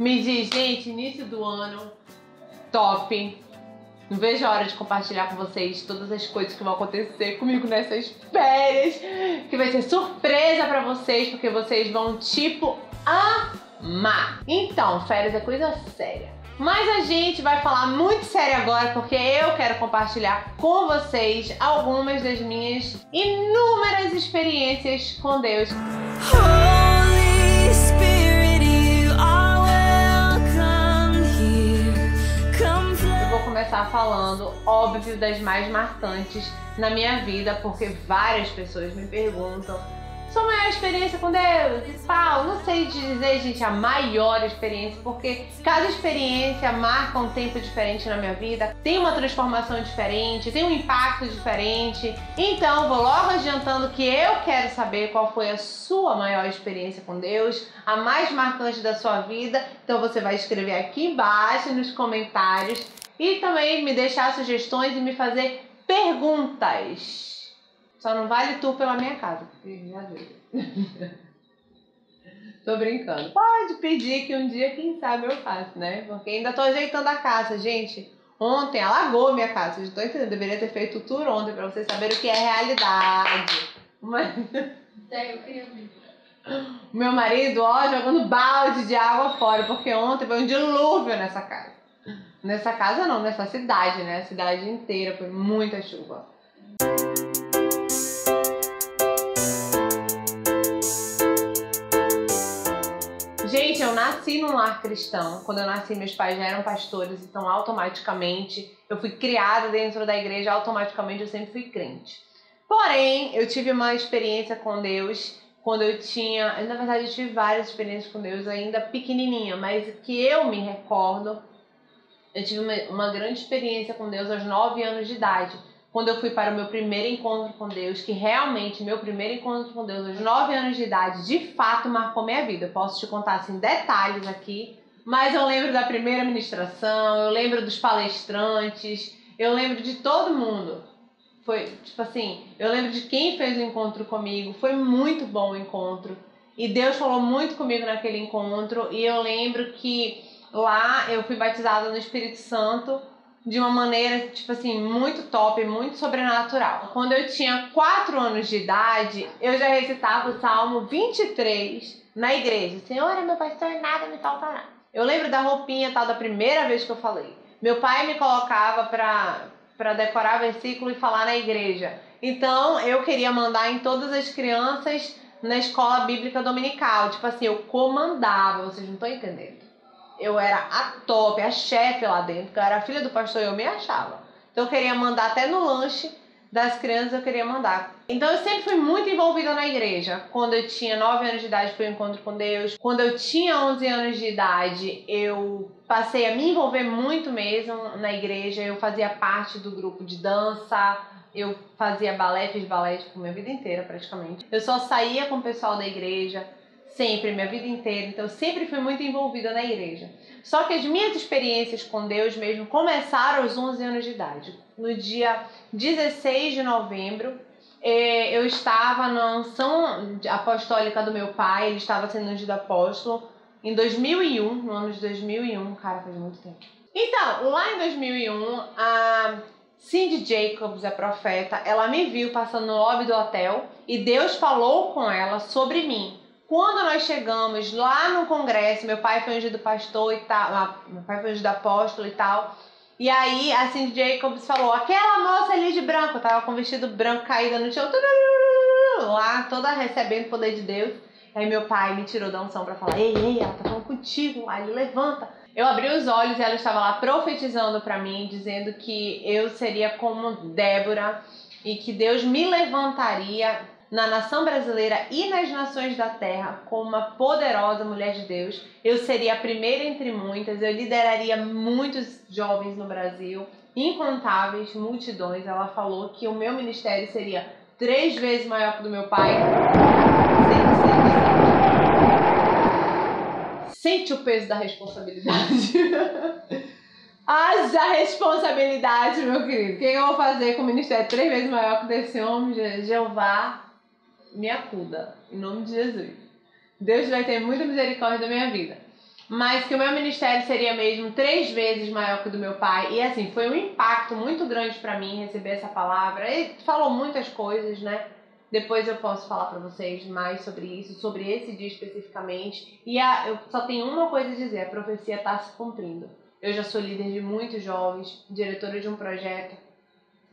me diz, gente, início do ano, top. Não vejo a hora de compartilhar com vocês todas as coisas que vão acontecer comigo nessas férias, que vai ser surpresa pra vocês, porque vocês vão, tipo, amar. Então, férias é coisa séria. Mas a gente vai falar muito sério agora, porque eu quero compartilhar com vocês algumas das minhas inúmeras experiências com Deus. Holy Spirit, you are welcome here. Come fly. Eu vou começar falando, óbvio, das mais marcantes na minha vida, porque várias pessoas me perguntam: sua maior experiência com Deus? E tal, não sei dizer, gente, a maior experiência, porque cada experiência marca um tempo diferente na minha vida, tem uma transformação diferente, tem um impacto diferente. Então, vou logo adiantando que eu quero saber qual foi a sua maior experiência com Deus, a mais marcante da sua vida. Então, você vai escrever aqui embaixo nos comentários e também me deixar sugestões e me fazer perguntas. Só não vale tour pela minha casa, porque já viu. Tô brincando. Pode pedir que um dia, quem sabe, eu faço, né? Porque ainda tô ajeitando a casa, gente. Ontem alagou minha casa, vocês estão entendendo? Deveria ter feito o tour ontem pra vocês saberem o que é realidade. Mas... eu queria ver. Meu marido, ó, jogando balde de água fora, porque ontem foi um dilúvio nessa casa. Nessa casa não, nessa cidade, né? A cidade inteira, foi muita chuva. Gente, eu nasci num lar cristão. Quando eu nasci, meus pais já eram pastores, então automaticamente eu fui criada dentro da igreja, automaticamente eu sempre fui crente. Porém, eu tive uma experiência com Deus quando eu tinha... Na verdade, eu tive várias experiências com Deus ainda pequenininha, mas que eu me recordo, eu tive uma grande experiência com Deus aos 9 anos de idade. Quando eu fui para o meu primeiro encontro com Deus, que realmente meu primeiro encontro com Deus aos 9 anos de idade, de fato marcou minha vida. Eu posso te contar assim detalhes aqui, mas eu lembro da primeira ministração, eu lembro dos palestrantes, eu lembro de todo mundo. Foi tipo assim, eu lembro de quem fez o encontro comigo, foi muito bom o encontro. E Deus falou muito comigo naquele encontro, e eu lembro que lá eu fui batizada no Espírito Santo, de uma maneira, tipo assim, muito top, muito sobrenatural. Quando eu tinha 4 anos de idade, eu já recitava o Salmo 23 na igreja. Senhor é meu pastor, nada me faltará. Eu lembro da roupinha, tal, da primeira vez que eu falei. Meu pai me colocava pra decorar versículo e falar na igreja. Então, eu queria mandar em todas as crianças na escola bíblica dominical. Tipo assim, eu comandava, vocês não estão entendendo. Eu era a top, a chefe lá dentro, que eu era a filha do pastor e eu me achava. Então eu queria mandar até no lanche das crianças, eu queria mandar. Então eu sempre fui muito envolvida na igreja. Quando eu tinha 9 anos de idade, fui ao encontro com Deus. Quando eu tinha 11 anos de idade, eu passei a me envolver muito mesmo na igreja. Eu fazia parte do grupo de dança, eu fazia balé, fiz balé tipo, minha vida inteira praticamente. Eu só saía com o pessoal da igreja, sempre, minha vida inteira. Então eu sempre fui muito envolvida na igreja. Só que as minhas experiências com Deus mesmo começaram aos 11 anos de idade. No dia 16 de novembro, eu estava na unção apostólica do meu pai. Ele estava sendo ungido apóstolo em 2001, no ano de 2001. Cara, faz muito tempo. Então, lá em 2001, a Cindy Jacobs, a profeta, ela me viu passando no lobby do hotel e Deus falou com ela sobre mim. Quando nós chegamos lá no congresso, meu pai foi ungido pastor e tal, meu pai foi ungido apóstolo e tal. E aí a Cindy Jacobs falou: aquela moça ali de branco, tava com vestido branco caída no chão, lá toda recebendo o poder de Deus. Aí meu pai me tirou da unção pra falar: ei, ela tá falando contigo. Aí ele: levanta. Eu abri os olhos e ela estava lá profetizando pra mim, dizendo que eu seria como Débora e que Deus me levantaria na nação brasileira e nas nações da terra como uma poderosa mulher de Deus. Eu seria a primeira entre muitas, eu lideraria muitos jovens no Brasil, incontáveis multidões. Ela falou que o meu ministério seria 3 vezes maior que o do meu pai. Sente o peso da responsabilidade. Haja responsabilidade, meu querido. O que eu vou fazer com o ministério 3 vezes maior que o desse homem? Jeová me acuda, em nome de Jesus. Deus vai ter muita misericórdia da minha vida. mas que o meu ministério seria mesmo 3 vezes maior que o do meu pai. E assim, foi um impacto muito grande pra mim receber essa palavra. Ele falou muitas coisas, né? Depois eu posso falar pra vocês mais sobre isso, sobre esse dia especificamente. E eu só tenho uma coisa a dizer, a profecia tá se cumprindo. Eu já sou líder de muitos jovens, diretora de um projeto,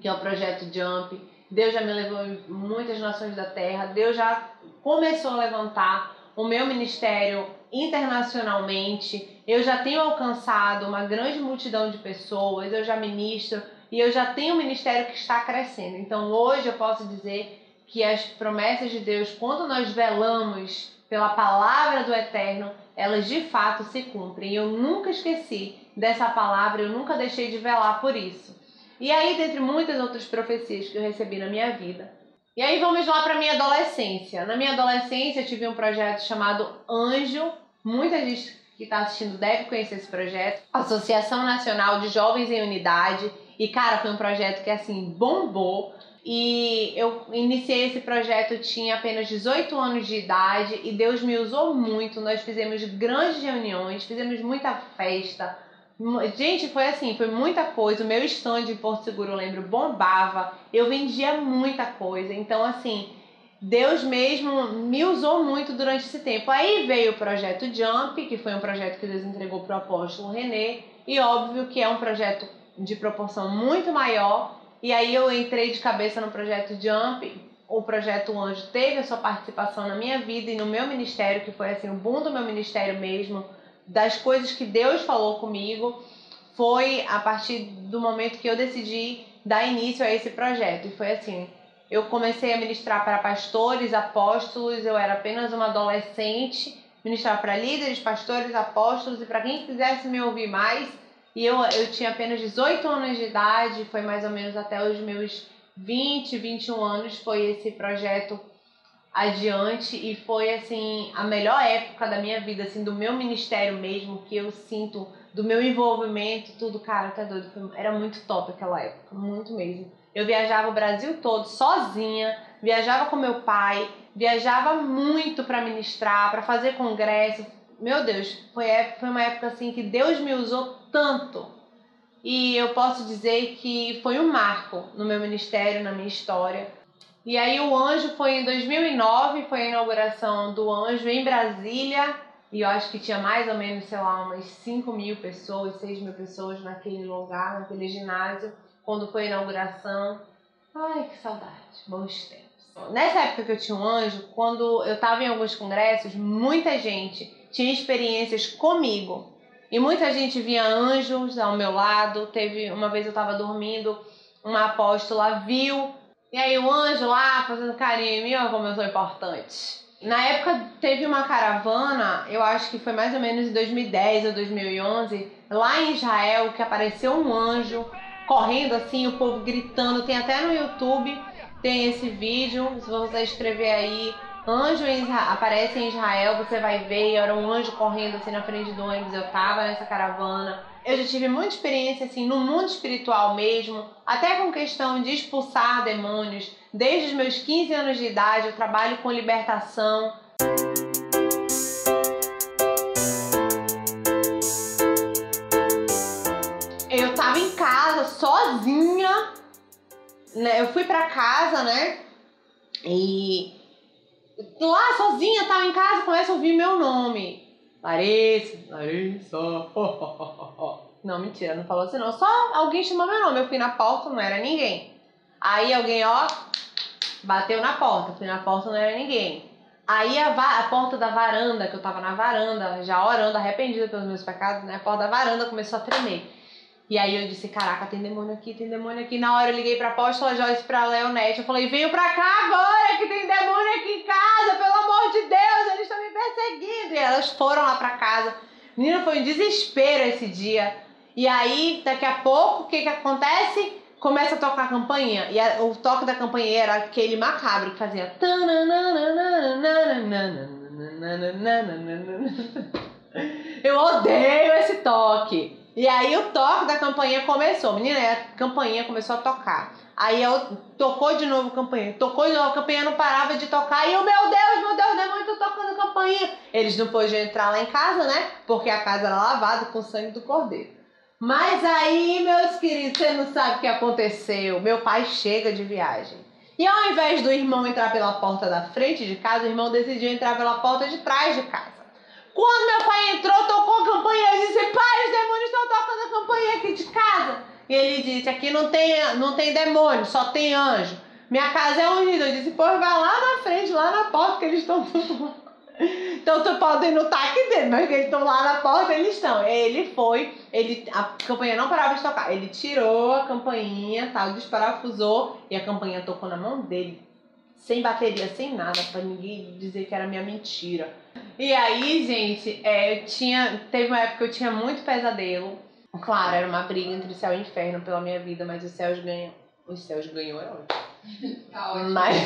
que é o Projeto Jump. Deus já me levou em muitas nações da terra. Deus já começou a levantar o meu ministério internacionalmente. Eu já tenho alcançado uma grande multidão de pessoas. Eu já ministro e eu já tenho um ministério que está crescendo. Então hoje eu posso dizer que as promessas de Deus, quando nós velamos pela palavra do Eterno, elas de fato se cumprem. Eu nunca esqueci dessa palavra, eu nunca deixei de velar por isso. E aí, dentre muitas outras profecias que eu recebi na minha vida. E aí vamos lá para a minha adolescência. Na minha adolescência eu tive um projeto chamado Anjo. Muita gente que está assistindo deve conhecer esse projeto. Associação Nacional de Jovens em Unidade. E cara, foi um projeto que assim bombou. E eu iniciei esse projeto, eu tinha apenas 18 anos de idade e Deus me usou muito. Nós fizemos grandes reuniões, fizemos muita festa. Gente, foi assim, foi muita coisa. O meu stand em Porto Seguro, eu lembro, bombava. Eu vendia muita coisa. Então, assim, Deus mesmo me usou muito durante esse tempo. Aí veio o projeto Jump, que foi um projeto que Deus entregou para o apóstolo René. E óbvio que é um projeto de proporção muito maior. E aí eu entrei de cabeça no projeto Jump. O projeto Anjo teve a sua participação na minha vida e no meu ministério, que foi assim, o boom do meu ministério mesmo. Das coisas que Deus falou comigo, foi a partir do momento que eu decidi dar início a esse projeto. E foi assim, eu comecei a ministrar para pastores, apóstolos, eu era apenas uma adolescente, ministrar para líderes, pastores, apóstolos e para quem quisesse me ouvir mais. E eu tinha apenas 18 anos de idade, foi mais ou menos até os meus 20, 21 anos, foi esse projeto adiante e foi assim a melhor época da minha vida, assim, do meu ministério mesmo, que eu sinto, do meu envolvimento, tudo, cara, tá doido, era muito top aquela época, muito mesmo. Eu viajava o Brasil todo sozinha, viajava com meu pai, viajava muito para ministrar, para fazer congresso. Meu Deus, foi uma época assim que Deus me usou tanto. E eu posso dizer que foi um marco no meu ministério, na minha história. E aí o Anjo foi em 2009, foi a inauguração do Anjo em Brasília. E eu acho que tinha mais ou menos, sei lá, umas 5.000 pessoas, 6.000 pessoas naquele lugar, naquele ginásio, quando foi a inauguração. Ai, que saudade, bons tempos. Nessa época que eu tinha um Anjo, quando eu estava em alguns congressos, muita gente tinha experiências comigo. E muita gente via anjos ao meu lado. Teve uma vez eu estava dormindo, uma apóstola viu, e aí o anjo lá fazendo carinho em mim, ó, como eu sou importante. Na época teve uma caravana, eu acho que foi mais ou menos em 2010 ou 2011, lá em Israel, que apareceu um anjo correndo assim, o povo gritando. Tem até no YouTube, tem esse vídeo, se você escrever aí anjo aparece em Israel, você vai ver, era um anjo correndo assim na frente do ônibus, eu tava nessa caravana. Eu já tive muita experiência assim no mundo espiritual mesmo, até com questão de expulsar demônios. Desde os meus 15 anos de idade eu trabalho com libertação. Eu tava em casa sozinha, né? Eu fui pra casa, né? E lá sozinha, tava em casa, começa a ouvir meu nome. Larissa. Não, mentira, não falou assim não. Só alguém chamou meu nome. Eu fui na porta, não era ninguém. Aí alguém, ó, bateu na porta. Fui na porta, não era ninguém. Aí a porta da varanda, que eu tava na varanda, já orando, arrependida pelos meus pecados, né? A porta da varanda começou a tremer. E aí eu disse, caraca, tem demônio aqui, tem demônio aqui. Na hora eu liguei pra apóstola Joyce, pra Leonete, eu falei, venham pra cá agora que tem demônio aqui em casa, pelo amor de Deus, eles estão me perseguindo. E elas foram lá pra casa. Menina, foi um desespero esse dia. E aí, daqui a pouco, o que que acontece? Começa a tocar a campainha. E o toque da campainha era aquele macabro que fazia... Eu odeio esse toque. E aí o toque da campainha começou. Menina, a campainha começou a tocar. Aí tocou de novo a campainha. Tocou de novo, a campainha não parava de tocar. E eu, meu Deus, o demônio tá tocando a campainha. campainha. Eles não podiam entrar lá em casa, né? Porque a casa era lavada com o sangue do cordeiro. Mas aí, meus queridos, você não sabe o que aconteceu. Meu pai chega de viagem. E ao invés do irmão entrar pela porta da frente de casa, o irmão decidiu entrar pela porta de trás de casa. Quando meu pai entrou, tocou a campainha e disse: pai, os demônios estão tocando a campainha aqui de casa. E ele disse: aqui não tem demônio, só tem anjo. Minha casa é ungida. Eu disse: pois vai lá na frente, lá na porta, que eles estão tudo lá. Então tu pode não estar aqui dentro, mas que eles estão lá na porta, eles estão. Ele foi, a campainha não parava de tocar. Ele tirou a campainha, tal, desparafusou e a campainha tocou na mão dele. Sem bateria, sem nada, pra ninguém dizer que era minha mentira. E aí, gente, teve uma época que eu tinha muito pesadelo. Claro, era uma briga entre o céu e o inferno pela minha vida, mas os céus ganham. Os céus ganhou, é ótimo. Tá ótimo. Mas...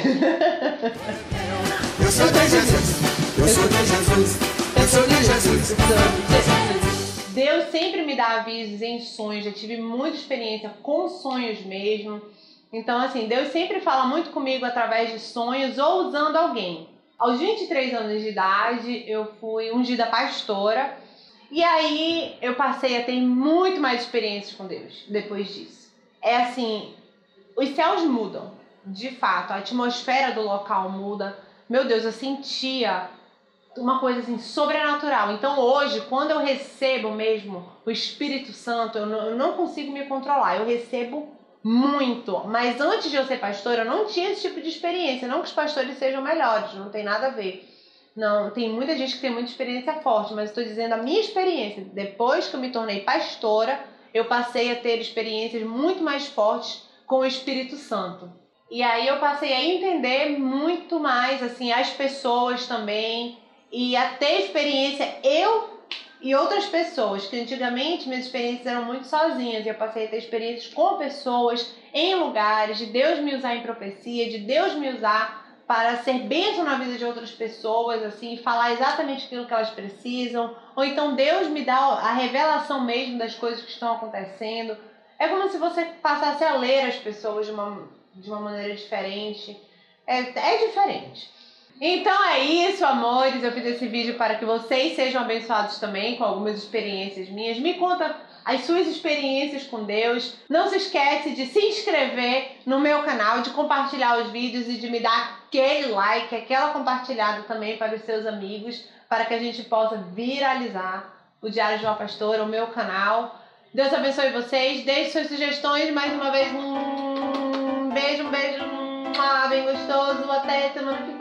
Eu sou de Jesus, eu sou de Jesus, eu sou de Jesus. Deus sempre me dá avisos em sonhos, eu tive muita experiência com sonhos mesmo. Então, assim, Deus sempre fala muito comigo através de sonhos ou usando alguém. Aos 23 anos de idade, eu fui ungida pastora. E aí, eu passei a ter muito mais experiências com Deus depois disso. É assim, os céus mudam, de fato. A atmosfera do local muda. Meu Deus, eu sentia uma coisa assim, sobrenatural. Então, hoje, quando eu recebo mesmo o Espírito Santo, eu não consigo me controlar. Eu recebo muito, mas antes de eu ser pastora, eu não tinha esse tipo de experiência. Não que os pastores sejam melhores, não tem nada a ver. Não, tem muita gente que tem muita experiência forte, mas estou dizendo a minha experiência. Depois que eu me tornei pastora, eu passei a ter experiências muito mais fortes com o Espírito Santo. E aí eu passei a entender muito mais, assim, as pessoas também, e a ter experiência, eu e outras pessoas, que antigamente minhas experiências eram muito sozinhas, e eu passei a ter experiências com pessoas, em lugares, de Deus me usar em profecia, de Deus me usar para ser bênção na vida de outras pessoas, assim, falar exatamente aquilo que elas precisam, ou então Deus me dá a revelação mesmo das coisas que estão acontecendo. É como se você passasse a ler as pessoas de uma maneira diferente. É diferente. Então é isso, amores. Eu fiz esse vídeo para que vocês sejam abençoados também com algumas experiências minhas. Me conta as suas experiências com Deus. Não se esquece de se inscrever no meu canal, de compartilhar os vídeos e de me dar aquele like, aquela compartilhada também para os seus amigos, para que a gente possa viralizar o Diário de uma Pastora, o meu canal. Deus abençoe vocês. Deixe suas sugestões. Mais uma vez, um beijo, bem gostoso. Até semana que vem.